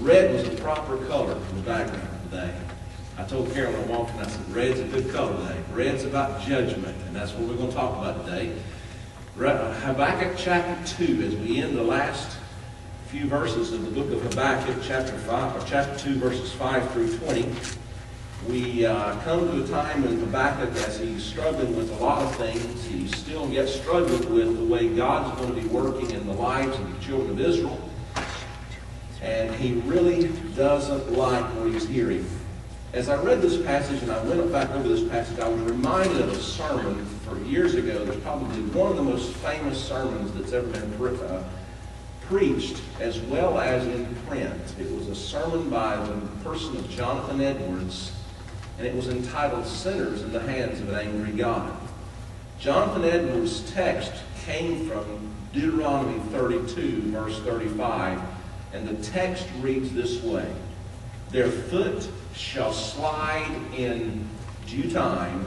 red was a proper color in the background today. I told Carolyn I walked in, I said, red's a good color today. Red's about judgment, and that's what we're going to talk about today. Habakkuk chapter 2, as we end the last few verses of the book of Habakkuk, chapter 2, verses 5 through 20. We come to a time when Habakkuk, as he's struggling with a lot of things, he's still yet struggling with the way God's going to be working in the lives of the children of Israel. And he really doesn't like what he's hearing. As I read this passage and I went back over this passage, I was reminded of a sermon for years ago. There's probably one of the most famous sermons that's ever been preached, as well as in print. It was a sermon by the person of Jonathan Edwards, and it was entitled Sinners in the Hands of an Angry God. Jonathan Edwards' text came from Deuteronomy 32, verse 35, and the text reads this way: their foot shall slide in due time.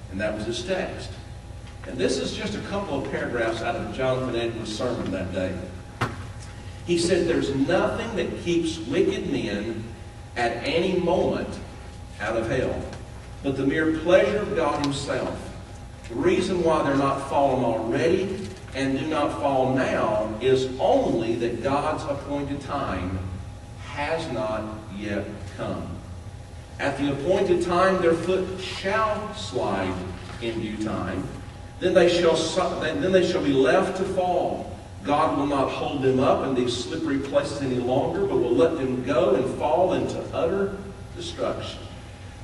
And that was his text. And this is just a couple of paragraphs out of Jonathan Edwards' sermon that day. He said, there's nothing that keeps wicked men at any moment out of hell but the mere pleasure of God himself. The reason why they're not fallen already and do not fall now is only that God's appointed time has not yet come. At the appointed time their foot shall slide in due time. Then they shall be left to fall. God will not hold them up in these slippery places any longer, but will let them go and fall into utter destruction.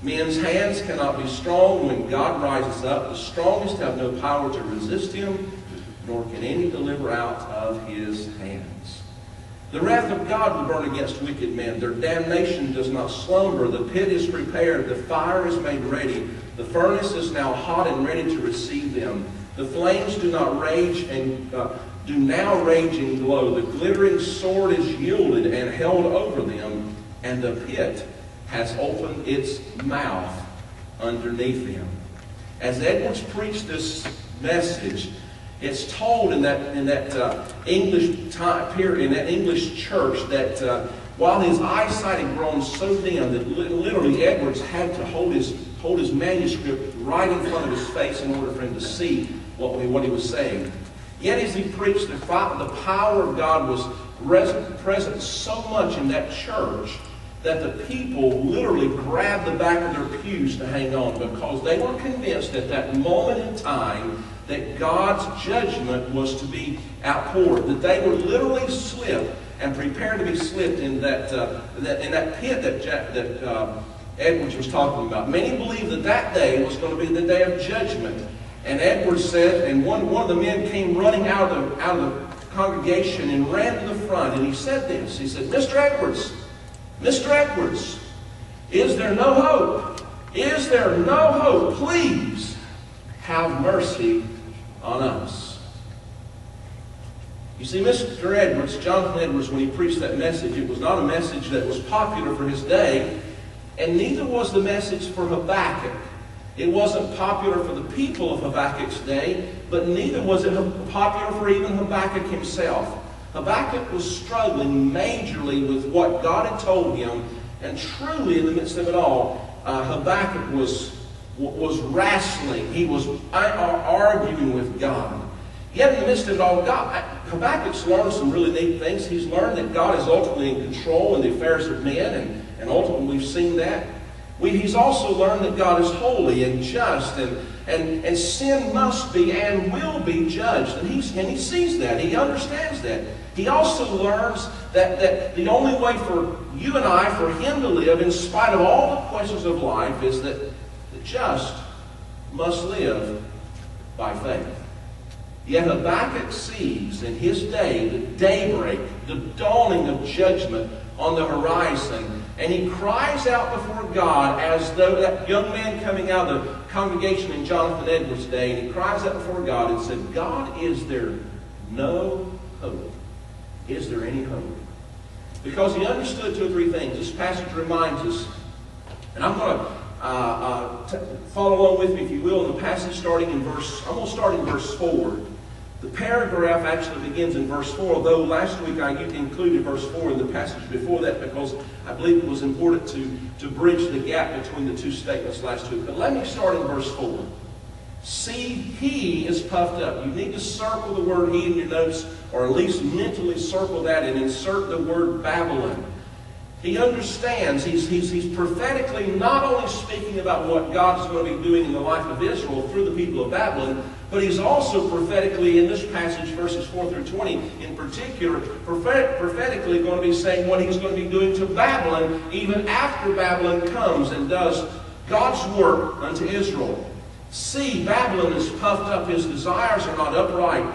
Men's hands cannot be strong when God rises up. The strongest have no power to resist him, nor can any deliver out of his hands. The wrath of God will burn against wicked men. Their damnation does not slumber. The pit is prepared. The fire is made ready. The furnace is now hot and ready to receive them. The flames do now rage and glow. The glittering sword is yielded and held over them, and the pit has opened its mouth underneath them. As Edwards preached this message, it's told in that English time period, in that English church, that while his eyesight had grown so dim that literally Edwards had to hold his manuscript right in front of his face in order for him to see what he was saying. Yet as he preached, the power of God was present so much in that church that the people literally grabbed the back of their pews to hang on, because they were convinced at that moment in time that God's judgment was to be outpoured, that they would literally slip and prepare to be slipped in that pit that Edwards was talking about. Many believed that day was going to be the day of judgment. And Edwards said, and one of the men came running out of the congregation and ran to the front, and he said this. He said, Mr. Edwards, is there no hope? Is there no hope? Please have mercy on us. You see, Mr. Edwards, Jonathan Edwards, when he preached that message, it was not a message that was popular for his day, and neither was the message for Habakkuk. It wasn't popular for the people of Habakkuk's day, but neither was it popular for even Habakkuk himself. Habakkuk was struggling majorly with what God had told him, and truly in the midst of it all, Habakkuk was wrestling. He was arguing with God. Yet in the midst of it all, Habakkuk's learned some really neat things. He's learned that God is ultimately in control in the affairs of men, and ultimately we've seen that. He's also learned that God is holy and just, and sin must be and will be judged. And he sees that. He understands that. He also learns that the only way for you and I, for him to live, in spite of all the questions of life, is that the just must live by faith. Yet Habakkuk sees in his day the daybreak, the dawning of judgment on the horizon, and he cries out before God as though that young man coming out of the congregation in Jonathan Edwards' day, and he cries out before God and said, God, is there no hope? Is there any hope? Because he understood two or three things. This passage reminds us, and I'm going to follow along with me, if you will, in the passage starting in I'm going to start in verse 4. The paragraph actually begins in verse 4, although last week I included verse 4 in the passage before that because I believe it was important to bridge the gap between the two statements last week. But let me start in verse 4. See, he is puffed up. You need to circle the word he in your notes, or at least mentally circle that and insert the word Babylon. He understands, he's prophetically not only speaking about what God is going to be doing in the life of Israel through the people of Babylon, but he's also prophetically, in this passage, verses 4 through 20, in particular, prophetically going to be saying what he's going to be doing to Babylon even after Babylon comes and does God's work unto Israel. See, Babylon is puffed up. His desires are not upright,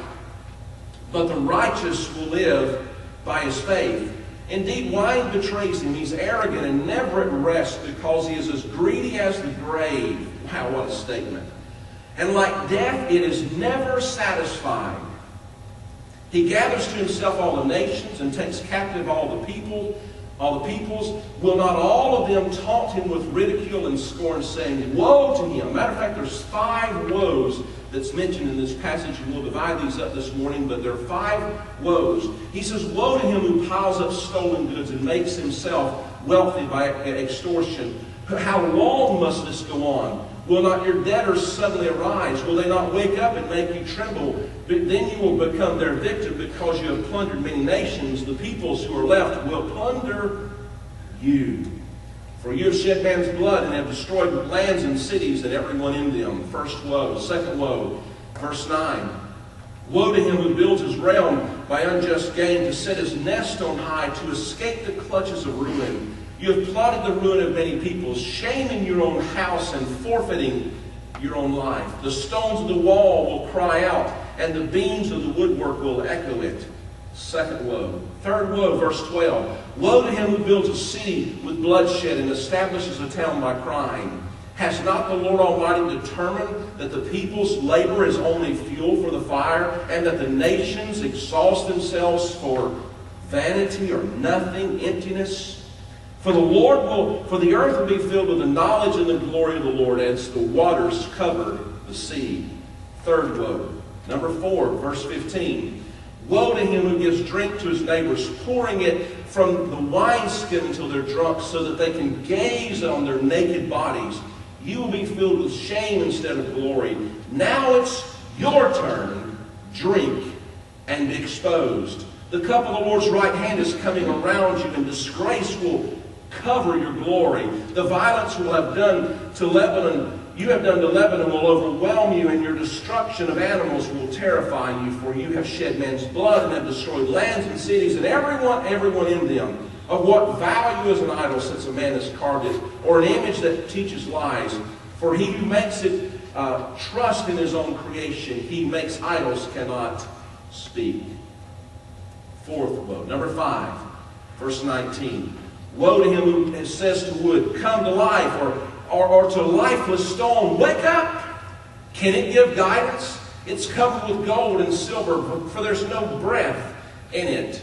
but the righteous will live by his faith. Indeed, wine betrays him. He's arrogant and never at rest because he is as greedy as the grave. Wow, what a statement. And like death, it is never satisfied. He gathers to himself all the nations and takes captive all the peoples. Will not all of them taunt him with ridicule and scorn, saying, woe to him. Matter of fact, there's 5 woes that's mentioned in this passage, and we'll divide these up this morning, but there are 5 woes. He says, woe to him who piles up stolen goods and makes himself wealthy by extortion. How long must this go on? Will not your debtors suddenly arise? Will they not wake up and make you tremble? But then you will become their victim because you have plundered many nations. The peoples who are left will plunder you. For you have shed man's blood and have destroyed lands and cities and everyone in them. First woe. Second woe. Verse 9. Woe to him who builds his realm by unjust gain, to set his nest on high, to escape the clutches of ruin. You have plotted the ruin of many peoples, shaming your own house and forfeiting your own life. The stones of the wall will cry out, and the beams of the woodwork will echo it. Second woe. Third woe, verse 12. Woe to him who builds a city with bloodshed and establishes a town by crime. Has not the Lord Almighty determined that the people's labor is only fuel for the fire, and that the nations exhaust themselves for vanity or nothing, emptiness? For the earth will be filled with the knowledge and the glory of the Lord as the waters cover the sea. Third woe. Number 4, verse 15. Woe to him who gives drink to his neighbors, pouring it from the wineskin until they're drunk, so that they can gaze on their naked bodies. You will be filled with shame instead of glory. Now it's your turn. Drink and be exposed. The cup of the Lord's right hand is coming around you, and disgrace will cover your glory. The violence will have done to Lebanon, you have done to Lebanon, will overwhelm you, and your destruction of animals will terrify you. For you have shed man's blood and have destroyed lands and cities and everyone in them. Of what value is an idol since a man has carved it, or an image that teaches lies? For he who makes it trust in his own creation. He makes idols cannot speak. Fourth woe. Number 5, verse 19. Woe to him who says to wood, come to life, or to a lifeless stone, wake up. Can it give guidance? It's covered with gold and silver, for there's no breath in it.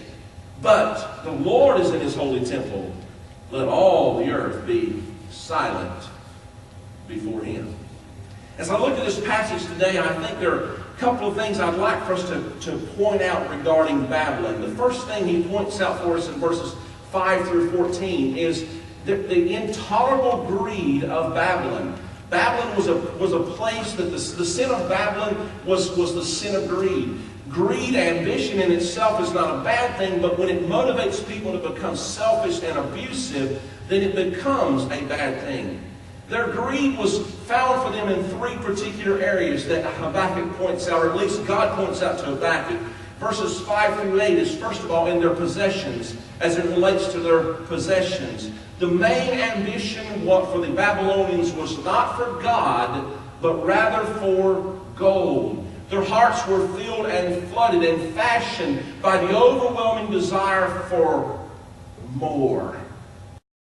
But the Lord is in his holy temple. Let all the earth be silent before him. As I look at this passage today, I think there are a couple of things I'd like for us to point out regarding Babylon. The first thing he points out for us in verses 5 through 14 is the intolerable greed of Babylon. Babylon was a place that the sin of Babylon was the sin of greed. Greed, ambition in itself is not a bad thing, but when it motivates people to become selfish and abusive, then it becomes a bad thing. Their greed was found for them in 3 particular areas that Habakkuk points out, or at least God points out to Habakkuk. Verses 5 through 8 is, first of all, in their possessions, as it relates to their possessions. The main ambition for the Babylonians was not for God, but rather for gold. Their hearts were filled and flooded and fashioned by the overwhelming desire for more.